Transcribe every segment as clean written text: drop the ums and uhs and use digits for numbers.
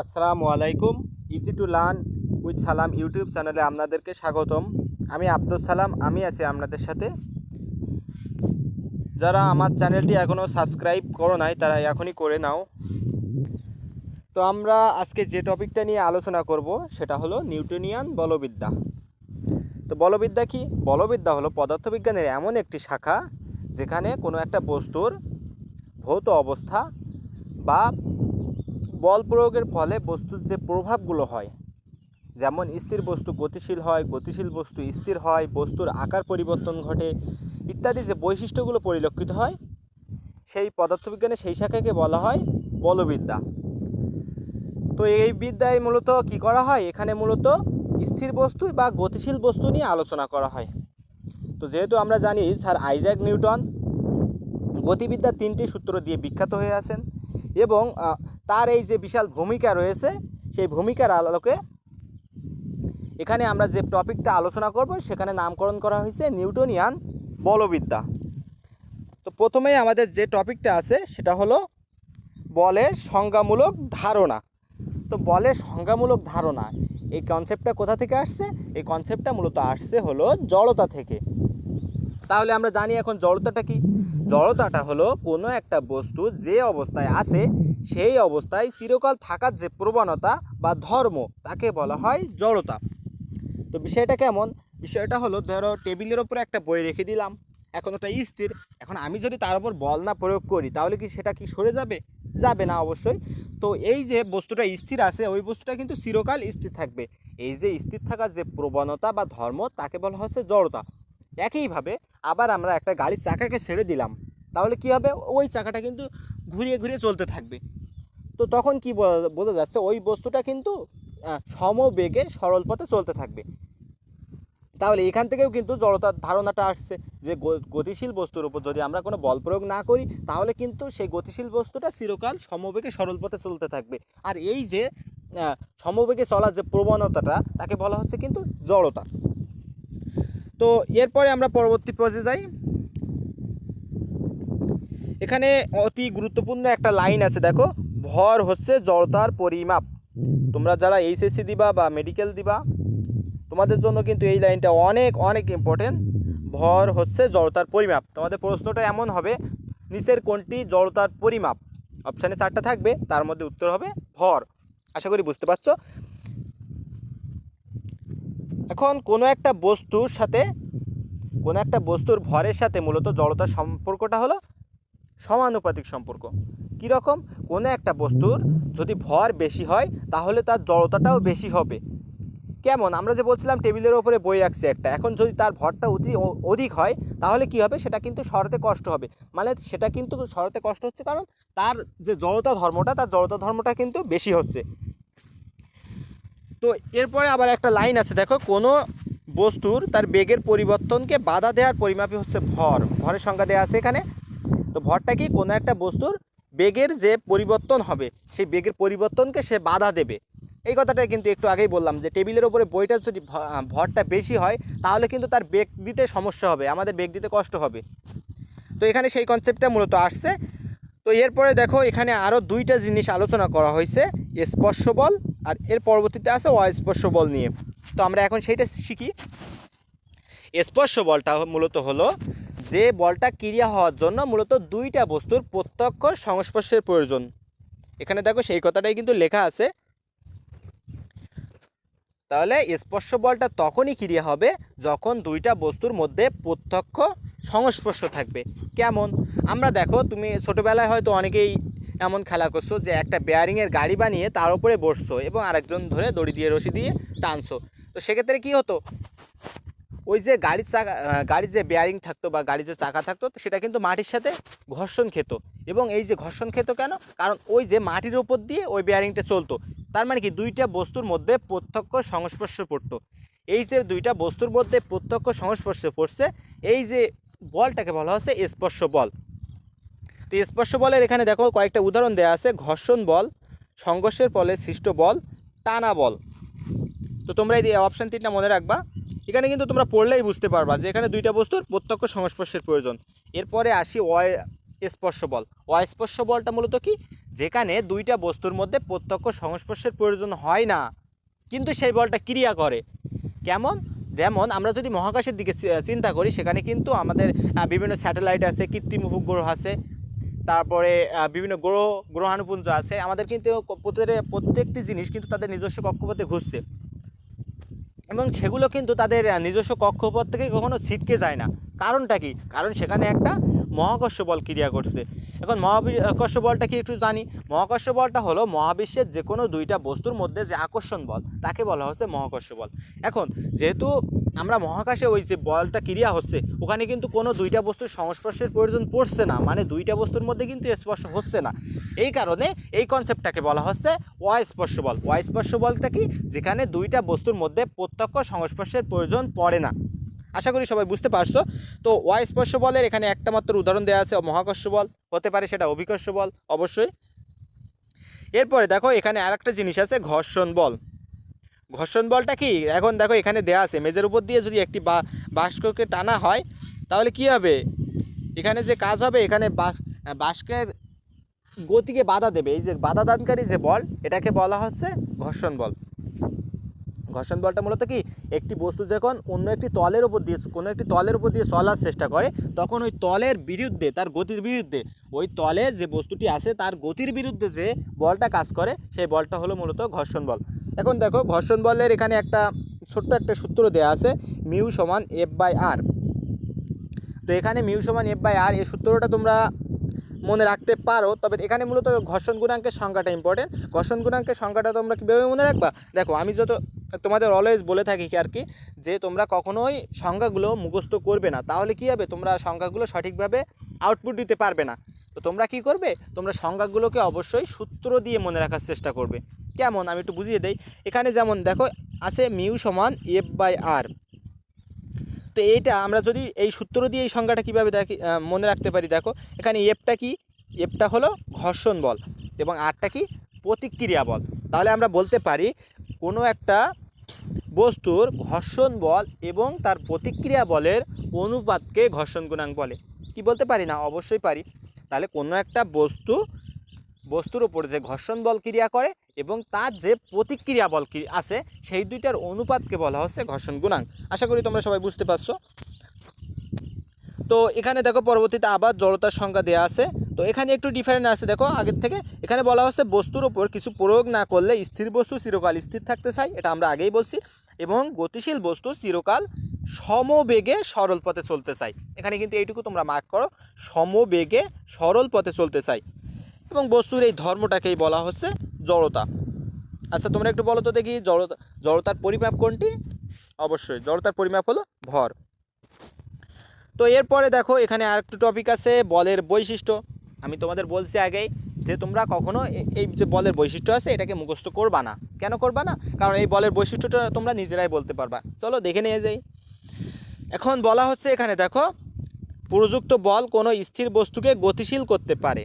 আসসালামু আলাইকুম। Easy to learn with সালাম ইউটিউব চ্যানেলে আপনাদেরকে স্বাগতম। আমি আব্দুল সালাম, আমি আছি আপনাদের সাথে। যারা আমার চ্যানেলটি এখনও সাবস্ক্রাইব করো নাই তারা এখনই করে নাও। তো আমরা আজকে যে টপিকটা নিয়ে আলোচনা করব সেটা হলো নিউটনিয়ান বলবিদ্যা। তো বলবিদ্যা কি? বলবিদ্যা হলো পদার্থবিজ্ঞানের এমন একটি শাখা যেখানে কোনো একটা বস্তুর ভৌত অবস্থা বা বল প্রয়োগের ফলে বস্তুর যে প্রভাবগুলো হয়, যেমন স্থির বস্তু গতিশীল হয়, গতিশীল বস্তু স্থির হয়, বস্তুর আকার পরিবর্তন ঘটে ইত্যাদি যে বৈশিষ্ট্যগুলো পরিলক্ষিত হয়, সেই পদার্থবিজ্ঞানের সেই শাখাকে বলা হয় বলবিদ্যা। তো এই বিদ্যায় মূলত কি করা হয়? এখানে মূলত স্থির বস্তু বা গতিশীল বস্তু নিয়ে আলোচনা করা হয়। তো যেহেতু আমরা জানি স্যার আইজ্যাক নিউটন গতিবিদ্যার 3টি সূত্র দিয়ে বিখ্যাত হয়ে আছেন এবং তার এই যে বিশাল ভূমিকা রয়েছে, সেই ভূমিকার আলোকে এখানে আমরা যে টপিকটা আলোচনা করব সেখানে নামকরণ করা হয়েছে নিউটনিয়ান বলবিদ্যা। তো প্রথমেই আমাদের যে টপিকটা আছে সেটা হলো বলের সংজ্ঞামূলক ধারণা। তো বলের সংজ্ঞামূলক ধারণা, এই কনসেপ্টটা কোথা থেকে আসছে? এই কনসেপ্টটা মূলত আসছে হলো জড়তা থেকে। তাহলে আমরা জানি এখন জড়তাটা কি? জড়তাটা হলো কোনো একটা বস্তু যে অবস্থায় আছে সেই অবস্থায় চিরকাল থাকার যে প্রবণতা বা ধর্ম, তাকে বলা হয় জড়তা। তো বিষয়টা কেমন? বিষয়টা হলো, ধরো টেবিলের ওপরে একটা বই রেখে দিলাম, এখন ওটা স্থির। এখন আমি যদি তার উপর বল না প্রয়োগ করি তাহলে কি সেটা কি সরে যাবে? যাবে না অবশ্যই। তো এই যে বস্তুটা স্থির আছে ওই বস্তুটা কিন্তু চিরকাল স্থির থাকবে। এই যে স্থির থাকার যে প্রবণতা বা ধর্ম তাকে বলা হচ্ছে জড়তা। একইভাবে আবার আমরা একটা গাড়ির চাকাকে ছেড়ে দিলাম, তাহলে কি হবে? ওই চাকাটা কিন্তু ঘুরিয়ে ঘুরিয়ে চলতে থাকবে। তো তখন কি বোঝা যাচ্ছে? ওই বস্তুটা কিন্তু সমবেগে সরল পথে চলতে থাকবে। তাহলে এখান থেকেও কিন্তু জড়তার ধারণাটা আসছে যে গতিশীল বস্তুর উপর যদি আমরা কোনো বল প্রয়োগ না করি তাহলে কিন্তু সেই গতিশীল বস্তুটা চিরকাল সমবেগে সরল পথে চলতে থাকবে। আর এই যে সমবেগে চলার যে প্রবণতাটা তাকে বলা হচ্ছে কিন্তু জড়তা। তো এরপরে আমরা পরবর্তী পর্যায়ে যাই। এখানে অতি গুরুত্বপূর্ণ একটা লাইন আছে, দেখো, ভর হচ্ছে জড়তার পরিমাপ। তোমরা যারা এইচএসসি দিবা বা মেডিকেল দিবা তোমাদের জন্য কিন্তু এই লাইনটা অনেক অনেক ইম্পর্টেন্ট। ভর হচ্ছে জড়তার পরিমাপ। তোমাদের প্রশ্নটা এমন হবে, নিচের কোনটি জড়তার পরিমাপ? অপশানে 4টা থাকবে, তার মধ্যে উত্তর হবে ভর। আশা করি বুঝতে পারছো। এখন কোনো একটা বস্তুর ভরের সাথে মূলত জড়তার সম্পর্কটা হলো সমানুপাতিক সম্পর্ক। কীরকম? কোনো একটা বস্তুর যদি ভর বেশি হয় তাহলে তার জড়তাটাও বেশি হবে। কেমন? আমরা যে বলছিলাম টেবিলের ওপরে বই রাখছি একটা, এখন যদি তার ভরটা অধিক হয় তাহলে কি হবে? সেটা কিন্তু সরাতে কষ্ট হবে। মানে সেটা কিন্তু সরাতে কষ্ট হচ্ছে কারণ তার যে জড়তা ধর্মটা কিন্তু বেশি হচ্ছে। তো এরপরে আবার একটা লাইন আছে, দেখো, কোনো বস্তুর তার বেগের পরিবর্তনকে বাধা দেওয়ার পরিমাপই হচ্ছে ভর। ভরের সংজ্ঞা দেওয়া আছে এখানে। তো ভরটা কি? কোনো একটা বস্তুর বেগের যে পরিবর্তন হবে সেই বেগের পরিবর্তনকে সে বাধা দেবে। এই কথাটা কিন্তু একটু আগেই বললাম যে টেবিলের ওপরে বইটা যদি ভরটা বেশি হয় তাহলে কিন্তু তার বেগ দিতে সমস্যা হবে, আমাদের বেগ দিতে কষ্ট হবে। তো এখানে সেই কনসেপ্টটা মূলত আসছে। তো এরপরে দেখো এখানে আরও 2টা জিনিস আলোচনা করা হয়েছে, স্পর্শ বল আর এর পরবর্তীতে আছে অস্পর্শ বল নিয়ে। তো আমরা এখন সেইটা শিখি। স্পর্শ বলটা মূলত হলো যে বলটা ক্রিয়া হওয়ার জন্য মূলত 2টা বস্তুর প্রত্যক্ষ সংস্পর্শের প্রয়োজন। এখানে দেখো সেই কথাটাই কিন্তু লেখা আছে। তাহলে স্পর্শ বলটা তখনই ক্রিয়া হবে যখন 2টা বস্তুর মধ্যে প্রত্যক্ষ সংস্পর্শ থাকবে। কেমন? আমরা দেখো, তুমি ছোটোবেলায় হয়তো অনেকেই এমন খেলা করছো যে একটা বেয়ারিংয়ের গাড়ি বানিয়ে তার উপরে বসছো এবং আরেকজন ধরে দড়ি দিয়ে রশি দিয়ে টানছো। তো সেক্ষেত্রে কী হতো? ওই যে গাড়ির যে বেয়ারিং থাকতো বা গাড়ির যে চাকা থাকতো সেটা কিন্তু মাটির সাথে ঘর্ষণ খেত। এবং এই যে ঘর্ষণ খেত কেন? কারণ ওই যে মাটির ওপর দিয়ে ওই বেয়ারিংটা চলতো। তার মানে কি 2টা বস্তুর মধ্যে প্রত্যক্ষ সংস্পর্শে পড়তো। এই যে 2টা বস্তুর মধ্যে প্রত্যক্ষ সংস্পর্শে পড়ছে, এই যে বলটাকে বলা হচ্ছে স্পর্শ বল। তো স্পর্শ বলের এখানে দেখো কয়েকটা উদাহরণ দেওয়া আছে: ঘর্ষণ বল, সংঘর্ষের ফলে সৃষ্ট বল, টানা বল। তো তোমরা এই অপশান 3টা মনে রাখবা। এখানে কিন্তু তোমরা পড়লেই বুঝতে পারবা যে এখানে 2টা বস্তুর প্রত্যক্ষ সংস্পর্শের প্রয়োজন। এরপরে আসি অস্পর্শ বল। অস্পর্শ বলটা মূলত কি? যেখানে দুইটা বস্তুর মধ্যে প্রত্যক্ষ সংস্পর্শের প্রয়োজন হয় না, কিন্তু সেই বলটা ক্রিয়া করে। কেমন? যেমন আমরা যদি মহাকাশের দিকে চিন্তা করি, সেখানে কিন্তু আমাদের বিভিন্ন স্যাটেলাইট আছে, কৃত্রিম উপগ্রহ আছে, তারপরে বিভিন্ন গ্রহাণুপুঞ্জ আছে। আমাদের কিন্তু প্রত্যেকটি জিনিস কিন্তু তাদের নিজস্ব কক্ষপথে ঘুরছে, এবং সেগুলো কিন্তু তাদের নিজস্ব কক্ষপথ থেকে কখনো ছিটকে যায় না। কারণটা কি? কারণ সেখানে একটা মহাকর্ষ বল ক্রিয়া করছে। এখন মহাকর্ষ বলটা কি একটু জানি। মহাকর্ষ বলটা হলো মহাবিশ্বের যে কোনো দুইটা বস্তুর মধ্যে যে আকর্ষণ বল, তাকে বলা হচ্ছে মহাকর্ষ বল। এখন যেহেতু আমরা মহাকাশে ওই যে বলটা ক্রিয়া হচ্ছে, ওখানে কিন্তু কোনো দুইটা বস্তুর সংস্পর্শের প্রয়োজন পড়ছে না, মানে দুইটা বস্তুর মধ্যে কিন্তু স্পর্শ হচ্ছে না। এই কারণে এই কনসেপ্টটাকে বলা হচ্ছে অস্পর্শ বল। অস্পর্শ বলটা কি? যেখানে দুইটা বস্তুর মধ্যে প্রত্যক্ষ সংস্পর্শের প্রয়োজন পড়ে না। আশা করি সবাই বুঝতে পারছো। তো অস্পর্শ বলের এখানে একটা মাত্র উদাহরণ দেওয়া আছে, মহাকর্ষ বল। হতে পারে সেটা অভিকর্ষ বল, অবশ্যই। এরপরে দেখো এখানে আরেকটা জিনিস আছে, ঘর্ষণ বল। ঘর্ষণ বলটা কি? এখন দেখো এখানে দেওয়া আছে, মেজের উপর দিয়ে যদি একটি বাষ্পকে টানা হয়, তাহলে কি হবে? এখানে যে কাজ হবে, এখানে বাষ্পের গতিকে বাধা দেবে। এই যে বাধা দানকারী যে বল, এটাকে বলা হচ্ছে ঘর্ষণ বল। ঘর্ষণ বলটা মূলত কি? একটি বস্তু যখন অন্য একটি তলের উপর দিয়ে, কোনো একটি তলের উপর দিয়ে চলার চেষ্টা করে, তখন ওই তলের বিরুদ্ধে, তার গতির বিরুদ্ধে, ওই তলে যে বস্তুটি আছে তার গতির বিরুদ্ধে যে বলটা কাজ করে, সেই বলটা হলো মূলত ঘর্ষণ বল। এখন দেখো ঘর্ষণ বলের এখানে একটা ছোট্ট একটা সূত্র দেওয়া আছে, মিউ সমান F/r। তো এখানে মিউ সমান F/r, এই সূত্রটা তোমরা মনে রাখতে পারো। তবে এখানে মূলত ঘর্ষণ গুণাঙ্কের সংখ্যাটা ইম্পর্টেন্ট। ঘর্ষণ গুণাঙ্কের সংখ্যাটা তোমরা কীভাবে মনে রাখবা? দেখো, আমি তোমাদের অলওয়েজ বলে থাকি কি আর কি, যে তোমরা কখনোই সংখ্যাগুলো মুখস্থ করবে না, তাহলে কী হবে? তোমরা সংখ্যাগুলো সঠিকভাবে আউটপুট দিতে পারবে না। তো তোমরা কি করবে? তোমরা সংখ্যাগুলোকে অবশ্যই সূত্র দিয়ে মনে রাখার চেষ্টা করবে। কেমন? আমি একটু বুঝিয়ে দেই। এখানে যেমন দেখো আছে মিউ সমান F/r। তো এইটা আমরা যদি এই সূত্র দিয়ে এই সংখ্যাটা কীভাবে মনে রাখতে পারি, দেখো এখানে এফটা কি? এফটা হলো ঘর্ষণ বল, এবং আরটা কি? প্রতিক্রিয়া বল। তাহলে আমরা বলতে পারি কোনো একটা বস্তুর ঘর্ষণ বল এবং তার প্রতিক্রিয়া বলের অনুপাতকে ঘর্ষণ গুণাঙ্ক বলে। কি বলতে পারি না? অবশ্যই পারি। তাহলে কোনো একটা বস্তুর ওপর যে ঘর্ষণ বল ক্রিয়া করে এবং তার যে প্রতিক্রিয়া বল আছে, সেই দুইটার অনুপাতকে বলা হচ্ছে ঘর্ষণ গুণাঙ্ক। আশা করি তোমরা সবাই বুঝতে পারছো। তো এখানে দেখো পরবর্তীতে আবার জড়তার সংখ্যা দেওয়া আছে। তো এখানে একটু ডিফারেন্ট আছে, দেখো আগের থেকে। এখানে বলা হচ্ছে বস্তুর ওপর কিছু প্রয়োগ না করলে স্থির বস্তু চিরকাল স্থির থাকতে চায়, এটা আমরা আগেই বলছি, এবং গতিশীল বস্তু চিরকাল সমবেগে সরল পথে চলতে চায়। এখানে কিন্তু এইটুকু তোমরা মার্ক করো, সমবেগে সরল পথে চলতে চায়। এবং বস্তুর এই ধর্মটাকেই বলা হচ্ছে জড়তা। আচ্ছা, তোমরা একটু বলো তো দেখি, জড়তার পরিমাপ কোনটি? অবশ্যই জড়তার পরিমাপ হলো ভর। তো এরপরে দেখো এখানে আরেকটা টপিক আছে, বলের বৈশিষ্ট্য। আমি তোমাদের বলছি আগেই যে তোমরা কখনো এই যে বলের বৈশিষ্ট্য আছে, এটাকে মুখস্থ করবা না। কেন করবা না? কারণ এই বলের বৈশিষ্ট্যটা তোমরা নিজেরাই বলতে পারবা। চলো দেখে নিয়ে যাই। এখন বলা হচ্ছে এখানে দেখো, প্রযুক্ত বল কোনো স্থির বস্তুকে গতিশীল করতে পারে।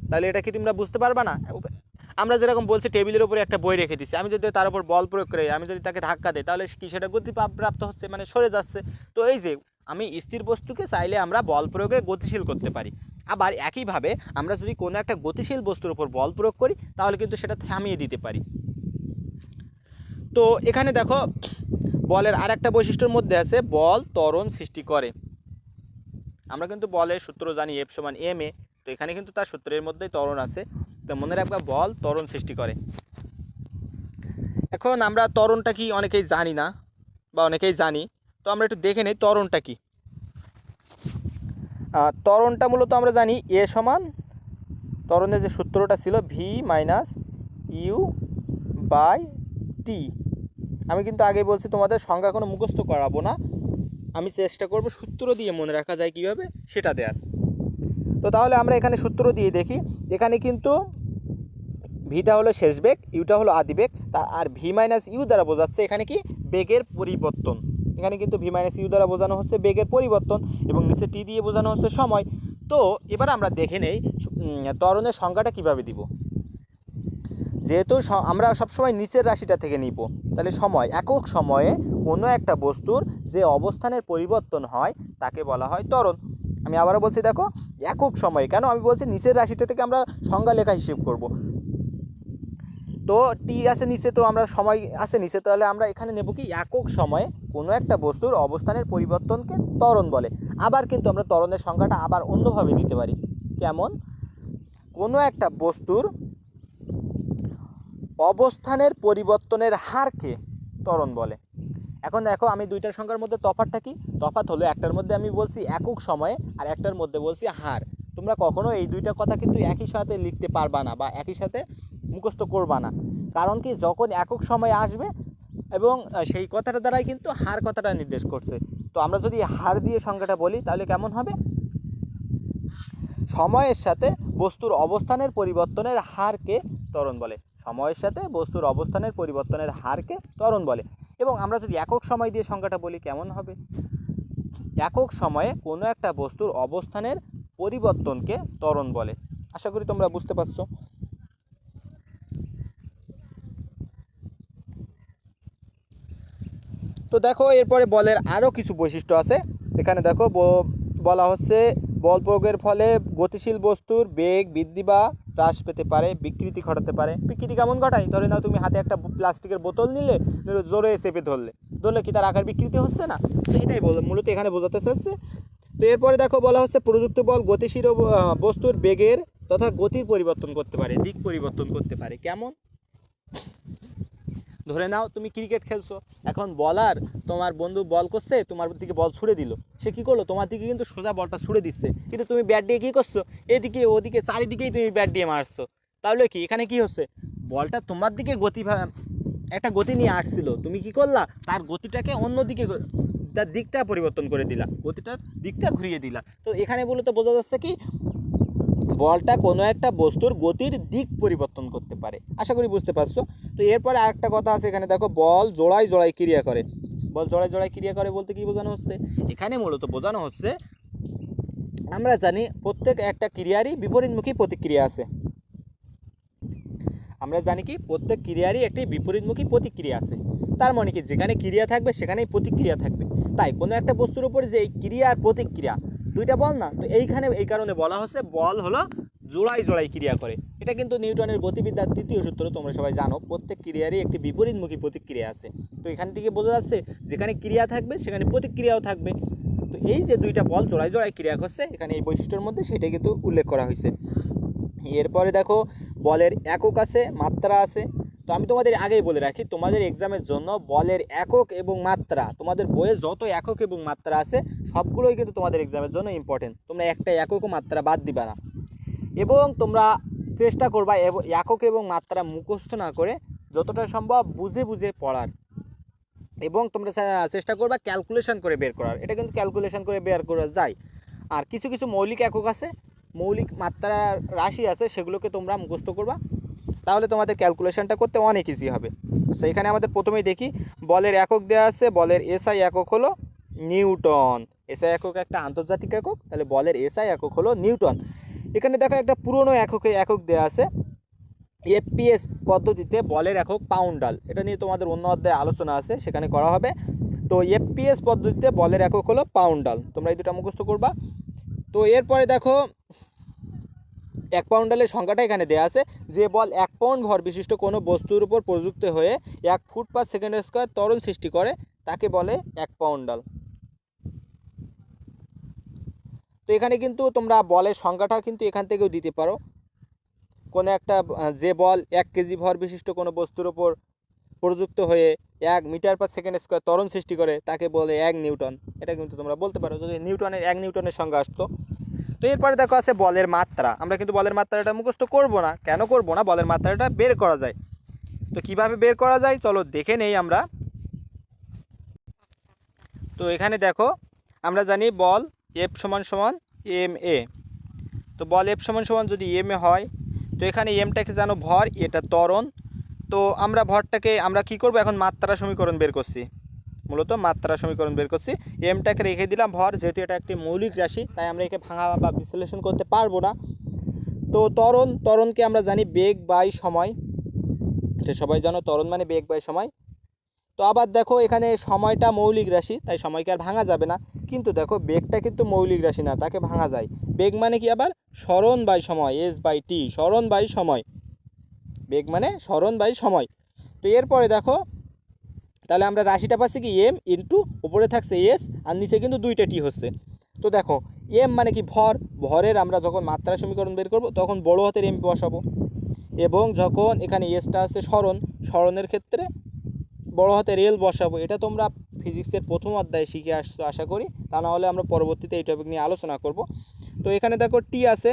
তাহলে এটা কি তোমরা বুঝতে পারবা না? আমরা যেরকম বলছি, টেবিলের উপরে একটা বই রেখে দিচ্ছি, আমি যদি তার উপর বল প্রয়োগ করি, আমি যদি তাকে ধাক্কা দিই, তাহলে কি সেটা গতি প্রাপ্ত হচ্ছে? মানে সরে যাচ্ছে। তো এই যে আমি স্থির বস্তুকে চাইলে আমরা বল প্রয়োগে গতিশীল করতে পারি। আবার একইভাবে আমরা যদি কোনো একটা গতিশীল বস্তুর উপর বল প্রয়োগ করি, তাহলে কিন্তু সেটা থামিয়ে দিতে পারি। তো এখানে দেখো বলের আর একটা বৈশিষ্ট্যের মধ্যে আছে, বল ত্বরণ সৃষ্টি করে। আমরা কিন্তু বলের সূত্র জানি, F সমান ma। তো এখানে কিন্তু তার সূত্রের মধ্যেই ত্বরণ আছে। তো মনে রাখবা, বল ত্বরণ সৃষ্টি করে। এখন আমরা ত্বরণটা কি অনেকেই জানি না, বা অনেকেই জানি। তো আমরা একটু দেখে নিই ত্বরণটা কি। ত্বরণটা মূলত আমরা জানি এ সমান, ত্বরণের যে সূত্রটা ছিল v-u/t। আমি কিন্তু আগেই বলছি তোমাদের সংখ্যা কোনো মুখস্থ করাবো না, আমি চেষ্টা করব সূত্র দিয়ে মনে রাখা যায় কীভাবে সেটা দেওয়ার। তো তাহলে আমরা এখানে সূত্র দিয়ে দেখি। এখানে কিন্তু ভিটা হলো শেষ বেগ, ইউটা হলো আদি বেগ, আর v-u দ্বারা বোঝাচ্ছে এখানে কি? বেগের পরিবর্তন। এখানে কিন্তু v-u দ্বারা বোঝানো হচ্ছে বেগের পরিবর্তন, এবং নিচে টি দিয়ে বোঝানো হচ্ছে সময়। তো এবার আমরা দেখে নেই ত্বরণের সংখ্যাটা কিভাবে দিব। যেহেতু আমরা সবসময় নিচের রাশিটা থেকে নিব, তাহলে সময়, একক সময়ে কোনো একটা বস্তুর যে অবস্থানের পরিবর্তন হয়, তাকে বলা হয় ত্বরণ। আমি আবারও বলছি, দেখো একক সময়ে, কেন আমি বলছি নিচের রাশিটা থেকে আমরা সংজ্ঞা লেখা হিসেব করব। তো টি আছে নিচে, তো আমরা সময় আছে নিচে, তাহলে আমরা এখানে নেব কি একক সময়ে কোনো একটা বস্তুর অবস্থানের পরিবর্তনকে ত্বরণ বলে। আবার কিন্তু আমরা ত্বরণের সংজ্ঞাটা আবার অন্যভাবে দিতে পারি। কেমন? কোনো একটা বস্তুর অবস্থানের পরিবর্তনের হারকে ত্বরণ বলে। এখন দেখো আমি দুইটার সংখ্যার মধ্যে তফাৎটা কি? তফাৎ হলো একটার মধ্যে আমি বলছি একক সময়ে আর একটার মধ্যে বলছি হার। তোমরা কখনো এই দুইটা কথা কিন্তু একই সাথে লিখতে পারবা না বা একই সাথে মুখস্থ করবা না। কারণ কি, যখন একক সময় আসবে এবং সেই কথাটা দ্বারাই কিন্তু হার কথাটা নির্দেশ করছে। তো আমরা যদি হার দিয়ে সংখ্যাটা বলি তাহলে কেমন হবে? সময়ের সাথে বস্তুর অবস্থানের পরিবর্তনের হারকে ত্বরণ বলে। সময়ের সাথে বস্তুর অবস্থানের পরিবর্তনের হারকে ত্বরণ বলে। এবং আমরা যদি একক সময় দিয়ে সংখ্যাটা বলি কেমন হবে? একক সময়ে কোনো একটা বস্তুর অবস্থানের পরিবর্তনকে ত্বরণ বলে। আশা করি তোমরা বুঝতে পারছো। তো দেখো এরপরে বলের আরও কিছু বৈশিষ্ট্য আছে। এখানে দেখো বলা হচ্ছে বল প্রয়োগের ফলে গতিশীল বস্তুর বেগ বৃদ্ধি বা হ্রাস পেতে পারে, বিকৃতি ঘটাতে পারে। বিকৃতি কেমন ঘটায়? ধরে নাও তুমি হাতে একটা প্লাস্টিকের বোতল নিলে, জোরে চেপে ধরলে কি তার আকার বিকৃতি হচ্ছে না? এটাই মূলত এখানে বোঝাতে চাচ্ছে। তো এরপরে দেখো বলা হচ্ছে প্রযুক্ত বল গতিশীল বস্তুর বেগের তথা গতির পরিবর্তন করতে পারে, দিক পরিবর্তন করতে পারে। কেমন? ধরে নাও তুমি ক্রিকেট খেলছো, এখন বলার তোমার বন্ধু বল করছে, তোমার দিকে বল ছুড়ে দিল। সে কী করলো? তোমার দিকে কিন্তু সোজা বলটা ছুড়ে দিচ্ছে, কিন্তু তুমি ব্যাট দিয়ে কী করছো? এদিকে ওদিকে চারিদিকেই তুমি ব্যাট দিয়ে মারছো। তাহলে কি এখানে কি হচ্ছে? বলটা তোমার দিকে একটা গতি নিয়ে আসছিল, তুমি কি করলা? তার গতিটাকে অন্যদিকে, তার দিকটা পরিবর্তন করে দিলা, গতিটার দিকটা ঘুরিয়ে দিলা। তো এখানে বলে তো বোঝা যাচ্ছে কি বলটা কোনো একটা বস্তুর গতির দিক পরিবর্তন করতে পারে। আশা করি বুঝতে পারছো। তো এরপরে আরেকটা কথা আছে, এখানে দেখো বল জোড়ায় জোড়ায় ক্রিয়া করে। বল জোড়ায় জোড়ায় ক্রিয়া করে বলতে কী বোঝানো হচ্ছে? এখানে মূলত বোঝানো হচ্ছে, আমরা জানি প্রত্যেক একটা ক্রিয়ারই বিপরীতমুখী প্রতিক্রিয়া আছে। আমরা জানি কি প্রত্যেক ক্রিয়ারই একটি বিপরীতমুখী প্রতিক্রিয়া আছে। তার মানে কি যেখানে ক্রিয়া থাকবে সেখানেই প্রতিক্রিয়া থাকবে। তাই কোনো একটা বস্তুর উপর যে এই ক্রিয়া আর প্রতিক্রিয়া দুইটা বল না, তো এইখানে এই কারণে বলা হচ্ছে বল হলো জোড়ায় জোড়ায় ক্রিয়া করে। এটা কিন্তু নিউটনের গতিবিদ্যার তৃতীয় সূত্র, তোমরা সবাই জানো প্রত্যেক ক্রিয়ারই একটি বিপরীতমুখী প্রতিক্রিয়া আছে। তো এখান থেকে বোঝা যাচ্ছে যেখানে ক্রিয়া থাকবে সেখানে প্রতিক্রিয়াও থাকবে। তো এই যে দুইটা বল জোড়ায় জোড়ায় ক্রিয়া করছে, এখানে এই বৈশিষ্ট্যের মধ্যে সেটা কিন্তু উল্লেখ করা হয়েছে। এরপরে দেখো বলের একক আছে, মাত্রা আছে। তো আমি তোমাদের আগেই বলে রাখি, তোমাদের এক্সামের জন্য বলের একক এবং মাত্রা, তোমাদের বইয়ে যত একক এবং মাত্রা আছে সবগুলোই কিন্তু তোমাদের এক্সামের জন্য ইম্পর্টেন্ট। তোমরা একটা একক ও মাত্রা বাদ দিবা না। এবং তোমরা চেষ্টা করবা একক এবং মাত্রা মুখস্থ না করে যতটা সম্ভব বুঝে বুঝে পড়ার, এবং তোমরা চেষ্টা করবা ক্যালকুলেশন করে বের করার। এটা কিন্তু ক্যালকুলেশন করে বের করা যায়। আর কিছু কিছু মৌলিক একক আছে, মৌলিক মাত্রার রাশি আছে, সেগুলোকে তোমরা মুখস্থ করবা, তাহলে তোমাদের ক্যালকুলেশনটা করতে অনেক ইজি হবে। আচ্ছা, এখানে আমাদের প্রথমেই দেখি বলের একক দেওয়া আছে। বলের এসআই একক হলো নিউটন। এসআই একক একটা আন্তর্জাতিক একক, তাহলে বলের এসআই একক হলো নিউটন। এখানে দেখো একটা পুরনো একক দেওয়া আছে। এফপিএস পদ্ধতিতে বলের একক পাউন্ডাল। এটা নিয়ে তোমাদের অন্য অধ্যায়ে আলোচনা আছে, সেখানে করা হবে। তো এফপিএস পদ্ধতিতে বলের একক হলো পাউন্ডাল। তোমরা এই দুটো মুখস্থ করবা। তো এরপরে দেখো এক পাউন্ডালের সংখ্যাটা এখানে দেওয়া আছে। যে বল 1 পাউন্ড ভর বিশিষ্ট কোনো বস্তুর উপর প্রযুক্ত হয়ে 1 ফুট পার সেকেন্ড স্কোয়ার ত্বরণ সৃষ্টি করে তাকে বলে 1 পাউন্ডাল। তো এখানে কিন্তু তোমরা বলের সংখ্যাটা কিন্তু এখান থেকেও দিতে পারো। কোনো একটা যে বল 1 কেজি ভর বিশিষ্ট কোনো বস্তুর উপর প্রযুক্ত হয়ে 1 মিটার পার সেকেন্ড স্কোয়ার ত্বরণ সৃষ্টি করে তাকে বলে 1 নিউটন। এটা কিন্তু তোমরা বলতে পারো যদি 1 নিউটনের সংখ্যা আসতো। তো এরপরে দেখো আছে বলের মাত্রা। আমরা কিন্তু বলের মাত্রাটা মুখস্থ করব না। কেন করব না? বলের মাত্রাটা বের করা যায়। তো কিভাবে বের করা যায় চলো দেখে নেই আমরা। তো এখানে দেখো আমরা জানি বল এফ সমান সমান এম এ। তো বল এফ সমান সমান যদি এম এ হয়, তো এখানে এমটাকে জানো ভর, এটা ত্বরণ। তো আমরা ভরটাকে আমরা কি করব? এখন মাত্রা সমীকরণ বের করছি, মূলত মাত্রা সমীকরণ বের করছি। এমটাকে রেখে দিলাম ভর, যেহেতু এটা একটি মৌলিক রাশি তাই আমরা একে ভাঙা বা বিশ্লেষণ করতে পারবো না। তো ত্বরণকে আমরা জানি বেগ বাই সময়। এটা সবাই জানো, ত্বরণ মানে বেগ বাই সময়। তো আবার দেখো এখানে সময়টা মৌলিক রাশি, তাই সময়কে আর ভাঙা যাবে না। কিন্তু দেখো বেগটা কিন্তু মৌলিক রাশি না, তাকে ভাঙা যায়। বেগ মানে কি আবার সরণ বাই সময়, s/t, সরণ বাই সময়। বেগ মানে সরণ বাই সময়। তো এরপরে দেখো তাহলে আমরা রাশিটা পাচ্ছি কি এম ইন্টু উপরে থাকছে এস আর নিচে কিন্তু দুইটা টি হচ্ছে। তো দেখো এম মানে কি ভর, ভরের আমরা যখন মাত্রা সমীকরণ বের করব তখন বড় হাতের এম বসাবো, এবং যখন এখানে এসটা আছে সরণ, সরণের ক্ষেত্রে বড় হাতের এল বসাবো। এটা তোমরা ফিজিক্সের প্রথম অধ্যায়ে শিখে আসছো আশা করি, তা না হলে আমরা পরবর্তীতে এই টপিক নিয়ে আলোচনা করব। তো এখানে দেখো টি আছে,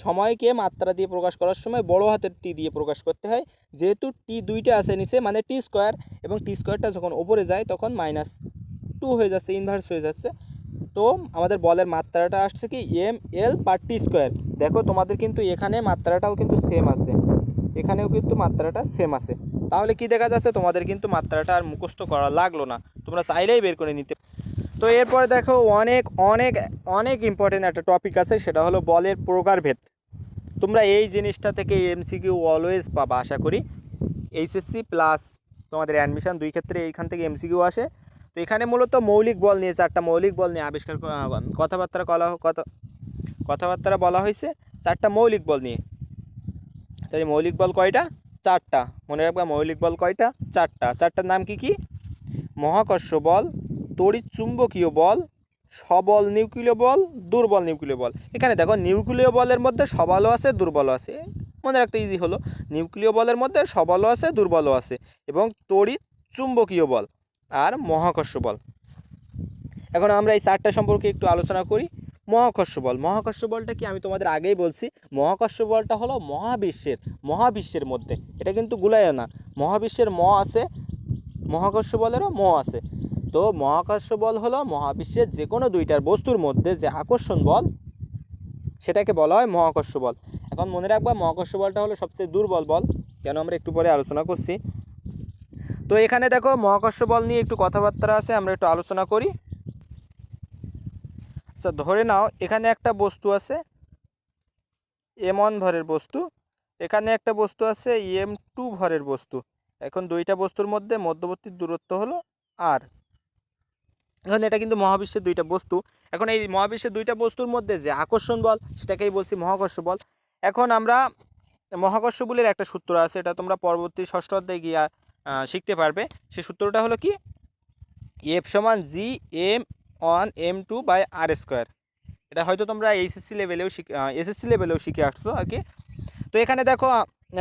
সময়কে মাত্রা দিয়ে প্রকাশ করার সময় বড় হাতের টি দিয়ে প্রকাশ করতে হয়। যেহেতু টি দুইটা আছে নিচে মানে টি স্কোয়ার, এবং টি স্কোয়ারটা যখন ওপরে যায় তখন -2 হয়ে যাচ্ছে, ইনভার্স হয়ে যাচ্ছে। তো আমাদের বলের মাত্রাটা আসছে কি ml/t²। দেখো তোমাদের কিন্তু এখানে মাত্রাটাও কিন্তু সেম আছে, এখানেও কিন্তু মাত্রাটা সেম আছে। তাহলে কি দেখা যাচ্ছে, তোমাদের কিন্তু মাত্রাটা আর মুখস্থ করা লাগলো না, তোমরা চাইলেই বের করে নিতে। তো এরপরে দেখো অনেক অনেক অনেক ইম্পর্টেন্ট একটা টপিক আছে, সেটা হলো বলের প্রকারভেদ। তোমরা এই জিনিসটা থেকে এমসিকিউ অলওয়েজ পাবা আশা করি। এইচএসসি প্লাস তোমাদের অ্যাডমিশন দুই ক্ষেত্রে এইখান থেকে এমসিকিউ আসে। তো এখানে মূলত মৌলিক বল নিয়ে, 4টা মৌলিক বল নিয়ে আবিষ্কার কথাবার্তা বলা হয়েছে 4টা মৌলিক বল নিয়ে। তাই মৌলিক বল কয়টা? 4টা। মনে রাখবা মৌলিক বল কয়টা? 4টা। 4টার নাম কি কি? মহাকর্ষ বল, তড়িৎ চুম্বকীয় বল, সবল নিউক্লিয় বল, দুর্বল নিউক্লিয় বল। এখানে দেখো নিউক্লিয় বলের মধ্যে সবলও আছে দুর্বলও আছে, মনে রাখতে ইজি হলো। নিউক্লিয় বলের মধ্যে সবলও আছে দুর্বলও আছে, এবং তড়িৎ চুম্বকীয় বল আর মহাকর্ষ বল। এখন আমরা এই 4টা সম্পর্কে একটু আলোচনা করি। মহাকর্ষ বল, মহাকর্ষ বলটা কি আমি তোমাদের আগেই বলছি। মহাকর্ষ বলটা হলো মহাবিশ্বের মধ্যে, এটা কিন্তু গুলায় না, মহাবিশ্বের আছে, মহাকর্ষ বলেরও আছে। তো মহাকর্ষ বল হলো মহাবিশ্বের যে কোনো দুইটার বস্তুর মধ্যে যে আকর্ষণ বল, সেটাকে বলা হয় মহাকর্ষ বল। এখন মনে রাখবা মহাকর্ষ বলটা হলো সবচেয়ে দুর্বল বল, কেন আমরা একটু পরে আলোচনা করছি। তো এখানে দেখো মহাকর্ষ বল নিয়ে একটু কথাবার্তা আছে, আমরা একটু আলোচনা করি। আচ্ছা ধরে নাও এখানে একটা বস্তু আছে m1 ভরের বস্তু, এখানে একটা বস্তু আছে m2 ভরের বস্তু। এখন দুইটা বস্তুর মধ্যে মধ্যবর্তী দূরত্ব হলো r। এখন এটা কিন্তু মহাবিশ্বের দুইটা বস্তু। এখন এই মহাবিশ্বের দুইটা বস্তুর মধ্যে যে আকর্ষণ বল, সেটাকেই বলছি মহাকর্ষ বল। এখন আমরা মহাকর্ষ বলের একটা সূত্র আছে, এটা তোমরা পরবর্তী ষষ্ঠ অধ্যায়ে গিয়ে শিখতে পারবে। সেই সূত্রটা হলো কি, F = Gm1m2/r²। এটা হয়তো তোমরা এসএসসি লেভেলেও শিখে আসছো আর কি। তো এখানে দেখো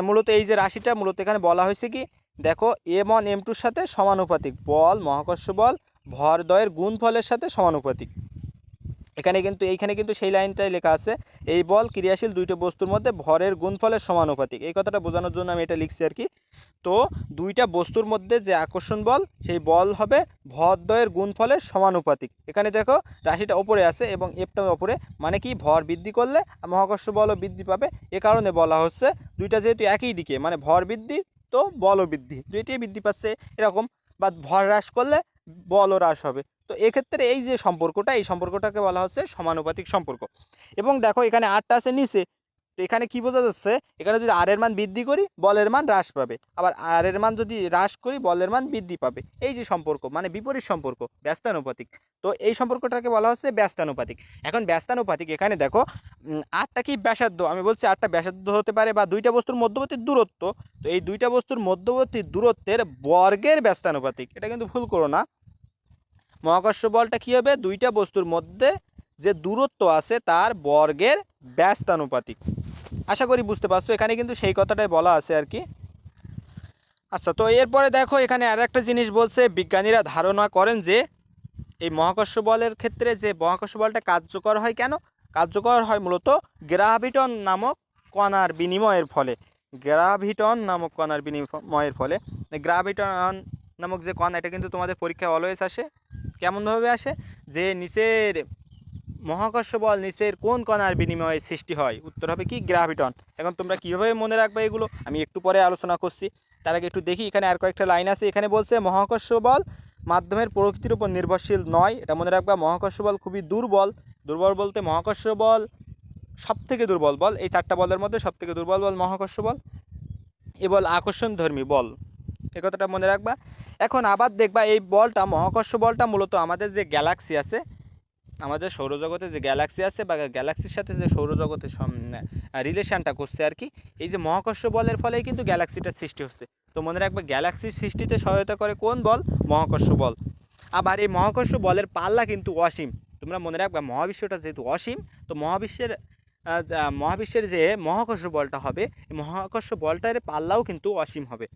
মূলত এই যে রাশিটা মূলত এখানে বলা হয়েছে কি, দেখো m1 m2-র সাথে সমানুপাতিক বল, মহাকর্ষ বল ভরদ্বয়ের গুণফলের সাথে সমানুপাতিক। এইখানে কিন্তু সেই লাইনটাই লেখা আছে, এই বল ক্রিয়াশীল দুইটা বস্তুর মধ্যে ভরের গুণফলের সমানুপাতিক। এই কথাটা বোঝানোর জন্য আমি এটা লিখছি আর কি। তো দুইটা বস্তুর মধ্যে যে আকর্ষণ বল, সেই বল হবে ভরদ্বয়ের গুণফলের সমানুপাতিক। এখানে দেখো রাশিটা ওপরে আছে এবং এফটা ওপরে, মানে কি ভর বৃদ্ধি করলে মহাকর্ষ বলও বৃদ্ধি পাবে। এ কারণে বলা হচ্ছে দুইটা যেহেতু একই দিকে, মানে ভর বৃদ্ধি তো বলও বৃদ্ধি, দুইটাই বৃদ্ধি পাচ্ছে এরকম, বা ভর হ্রাস করলে বলও হ্রাস হবে। তো এক্ষেত্রে এই যে সম্পর্কটা, এই সম্পর্কটাকে বলা হচ্ছে সমানুপাতিক সম্পর্ক। এবং দেখো এখানে আরটা আছে নিচে, তো এখানে কি বোঝা যাচ্ছে, এখানে যদি আর এর মান বৃদ্ধি করি বলের মান হ্রাস পাবে, আবার আর এর মান যদি হ্রাস করি বলের মান বৃদ্ধি পাবে। এই যে সম্পর্ক মানে বিপরীত সম্পর্ক, ব্যস্তানুপাতিক। তো এই সম্পর্কটাকে বলা হচ্ছে ব্যস্তানুপাতিক। এখন ব্যস্তানুপাতিক, এখানে দেখো আরটা কি ব্যাসার্ধ, আমি বলছি আরটা ব্যাসার্ধ হতে পারে, বা দুইটা বস্তুর মধ্যবর্তী দূরত্ব। তো এই দুইটা বস্তুর মধ্যবর্তী দূরত্বের বর্গের ব্যস্তানুপাতিক, এটা কিন্তু ভুল করো না। মহাকর্ষ বলটা কী হবে, দুইটা বস্তুর মধ্যে যে দূরত্ব আছে তার বর্গের ব্যস্তানুপাতিক। আশা করি বুঝতে পারছো, এখানে কিন্তু সেই কথাটাই বলা আছে আর কি। আচ্ছা তো এরপরে দেখো এখানে আর একটা জিনিস বলছে, বিজ্ঞানীরা ধারণা করেন যে এই মহাকর্ষ বলের ক্ষেত্রে যে মহাকর্ষ বলটা কার্যকর হয়, কেন কার্যকর হয়, মূলত গ্রাভিটন নামক কণার বিনিময়ের ফলে। গ্রাভিটন নামক কণার বিনিময়ের ফলে, গ্রাভিটন নামক যে কণা, এটা কিন্তু তোমাদের পরীক্ষায় অলওয়েজ আসে। কেমনভাবে আসে, যে নিচের মহাকর্ষ বল নিচের কোন কণার বিনিময়ে সৃষ্টি হয়, উত্তর হবে কি গ্রাভিটন। এখন তোমরা কীভাবে মনে রাখবে এগুলো আমি একটু পরে আলোচনা করছি, তার আগে একটু দেখি এখানে আর কয়েকটা লাইন আছে। এখানে বলছে মহাকর্ষ বল মাধ্যমের প্রকৃতির উপর নির্ভরশীল নয়, এটা মনে রাখবা। মহাকর্ষ বল খুবই দুর্বল বলতে মহাকর্ষ বল সবথেকে দুর্বল বল, এই 4টা বলের মধ্যে সবথেকে দুর্বল বল মহাকর্ষ বল। এ বল আকর্ষণধর্মী বল, এই কথাটা মনে রাখবা। এখন আবার দেখবা এই বলটা, মহাকর্ষ বলটা মূলত আমাদের যে গ্যালাক্সি আছে, আমাদের সৌরজগতে যে গ্যালাক্সি আছে বা গ্যালাক্সির সাথে যে সৌরজগতের রিলেশানটা করছে আর কি, এই যে মহাকর্ষ বলের ফলেই কিন্তু গ্যালাক্সিটার সৃষ্টি হচ্ছে। তো মনে রাখবে গ্যালাক্সির সৃষ্টিতে সহায়তা করে কোন বল? মহাকর্ষ বল। আবার এই মহাকর্ষ বলের পাল্লা কিন্তু অসীম। তোমরা মনে রাখবে মহাবিশ্বটা যেহেতু অসীম, তো মহাবিশ্বের যে মহাকর্ষ বলটা হবে, এই মহাকর্ষ বলটার পাল্লাও কিন্তু অসীম হবে।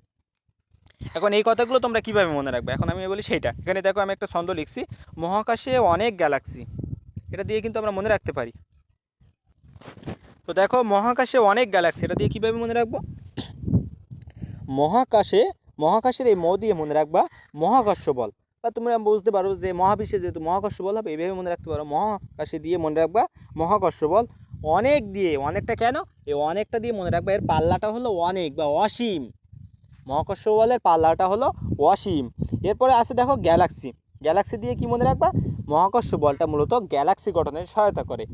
এখন এই কথাগুলো তোমরা কীভাবে মনে রাখবে? এখন আমি বলি সেইটা। এখানে দেখো আমি একটা ছন্দ লিখছি, মহাকাশে অনেক গ্যালাক্সি, এটা দিয়ে কিন্তু আমরা মনে রাখতে পারি। তো দেখো মহাকাশে অনেক গ্যালাক্সি, এটা দিয়ে কীভাবে মনে রাখবো? মহাকাশের এই দিয়ে মনে রাখবা মহাকর্ষ বল, বা তোমরা বুঝতে পারো যে মহাবিশ্বে যেহেতু মহাকর্ষ বল হবে, এইভাবে মনে রাখতে পারো মহাকাশে দিয়ে মনে রাখবা মহাকর্ষ বল। অনেক দিয়ে, অনেকটা কেন? এই অনেকটা দিয়ে মনে রাখবা এর পাল্লাটা হলো অনেক বা অসীম। মহাকর্ষ বলের পাল্লাটা হলো অসীম। এরপরে আছে দেখো গ্যালাক্সি দিয়ে কি মনে রাখবা? মহাকর্ষ বলটা মূলত গ্যালাক্সি গঠনের সহায়তা করে,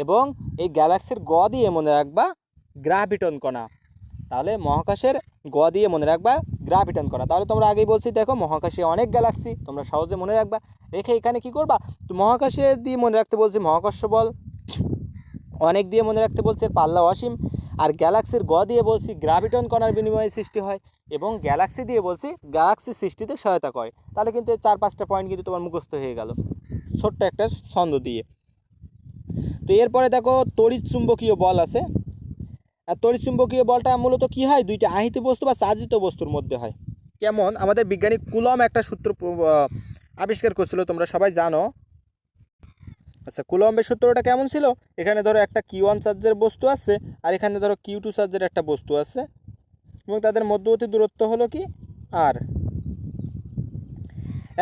এবং এই গ্যালাক্সির দিয়ে মনে রাখবা গ্রাভিটন কণা। তাহলে মহাকাশের দিয়ে মনে রাখবা গ্রাভিটন কণা। তাহলে তোমরা আগেই বলছি দেখো মহাকাশে অনেক গ্যালাক্সি, তোমরা সহজে মনে রাখবা। রেখে এখানে কি করবা? তো মহাকাশে দিয়ে মনে রাখতে বলছি মহাকর্ষ বল, অনেক দিয়ে মনে রাখতে বলছে পাল্লা অসীম, আর গ্যালাক্সির দিয়ে বলছি গ্রাভিটন কণার বিনিময়ে সৃষ্টি হয়, এবং গ্যালাক্সি দিয়ে বলছি গ্যালাক্সি সৃষ্টিতে সহায়তা করে। তাহলে কিন্তু 4-5টা পয়েন্ট কিন্তু তোমার মুখস্থ হয়ে গেল ছোট্ট একটা ছন্দ দিয়ে। তো এরপরে দেখো তড়িৎ চুম্বকীয় বল আছে। আর তড়িৎ চুম্বকীয় বলটা মূলত কী হয়? দুইটা আহিত বস্তু বা চালিত বস্তুর মধ্যে হয়। কেমন? আমাদের বিজ্ঞানী কুলম একটা সূত্র আবিষ্কার করছিল, তোমরা সবাই জানো। আচ্ছা, কুলম্বের সূত্রটা কেমন ছিল? এখানে ধরো একটা Q1 চার্জের বস্তু আছে, আর এখানে ধরো Q2 চার্জের একটা বস্তু আছে, এবং তাদের মধ্যবর্তী দূরত্ব হলো কি আর।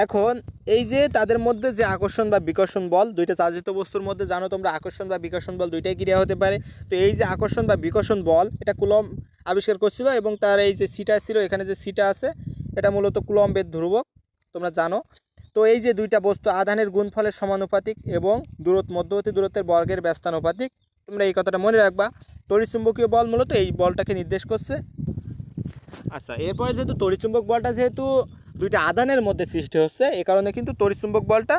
এখন এই যে তাদের মধ্যে যে আকর্ষণ বা বিকর্ষণ বল, দুইটা চালিত বস্তুর মধ্যে জানো তোমরা আকর্ষণ বা বিকর্ষণ বল দুইটাই ক্রিয়া হতে পারে। তো এই যে আকর্ষণ বা বিকর্ষণ বল, এটা কুলম্ব আবিষ্কার করছিল, এবং তার এই যে সিটা ছিল, এখানে যে সিটা আছে, এটা মূলত কুলম্বের ধ্রুবক, তোমরা জানো। তো এই যে দুইটা বস্তু আধানের গুণফলের সমানুপাতিক এবং মধ্যবর্তী দূরত্বের বর্গের ব্যস্তানুপাতিক, তোমরা এই কথাটা মনে রাখবা। তড়িৎচুম্বকীয় বল মূলত এই বলটাকে নির্দেশ করছে। আচ্ছা, এরপরে যেহেতু তড়িৎচুম্বক বলটা যেহেতু দুইটা আধানের মধ্যে সৃষ্টি হচ্ছে, এ কারণে কিন্তু তড়িৎচুম্বক বলটা